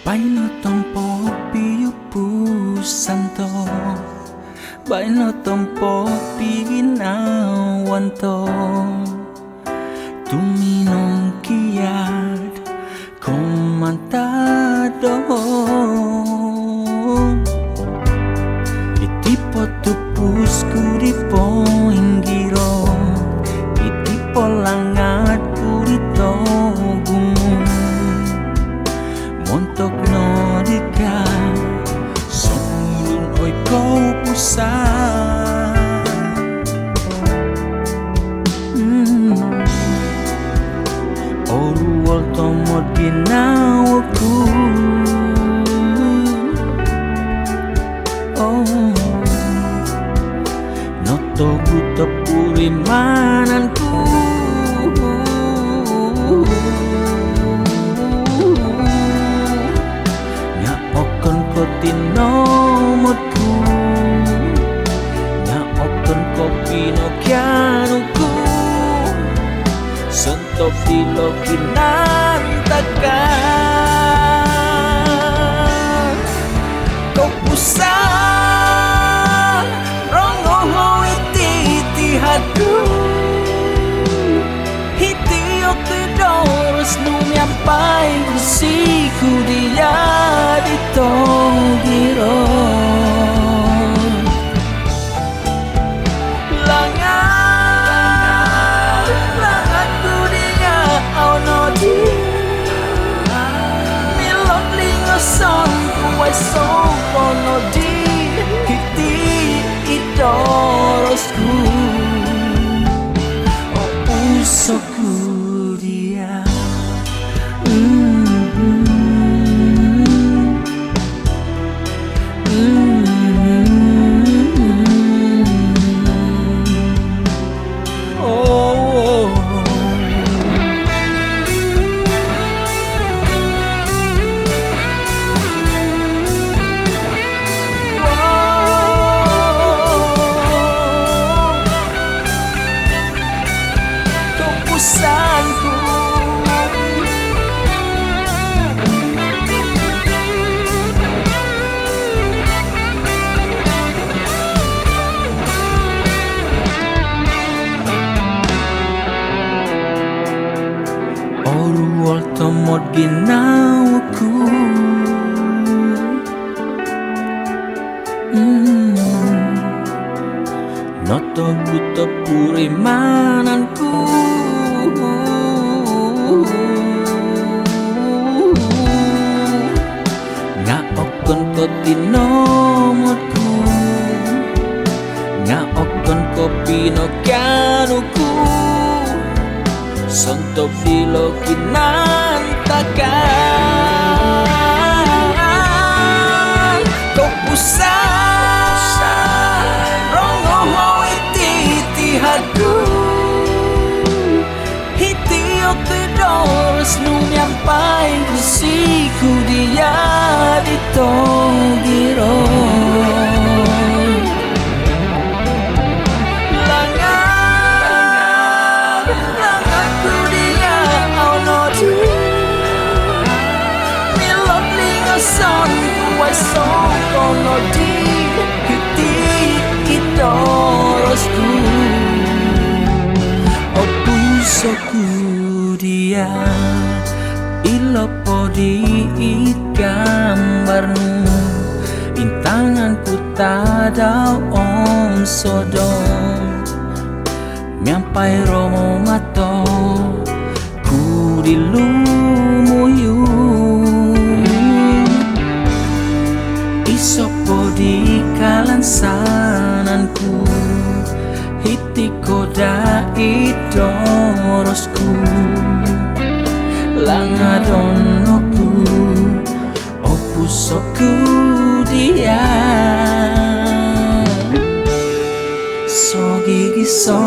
Baino tompo piu pusanto, baino tompo pinawanto, tuminong kiat komantado. Itipo tupusku di poinggiro, itipo langat purito gumu. Montok no dika Sulun oi kau pusat Oruol tomod ginawaku. Oh Noto buta purimananku. Tinomodku nyaokon kopi no kianuku sentok dilo kinantakan kau pusat rongoho iti hadu hiti oke doros nu nyampai siku dia ditogiro langat kudia ono di milot lingoson kuai sopono di hiti idorosku oh usoku dia pesanku. Oruol tomod ginawaku. Noto buta purimananku. Ngaokon ko tinomodku, ngaokon ko pinokianuku, sontok dilo kinantakan kau pusat rongoho iti hadu hiti oke doros nu nyampai siku dia ditogiro langat kudia ono di milot lingoson kuai sokono di hiti idorosku opusoku dia ilopo di gambarmu intanganku tada om sodom nyampai romo mato ku dilumuyu isopo di kalan sananku hitiko da idorosku langadonoku opusoku dia so gigi so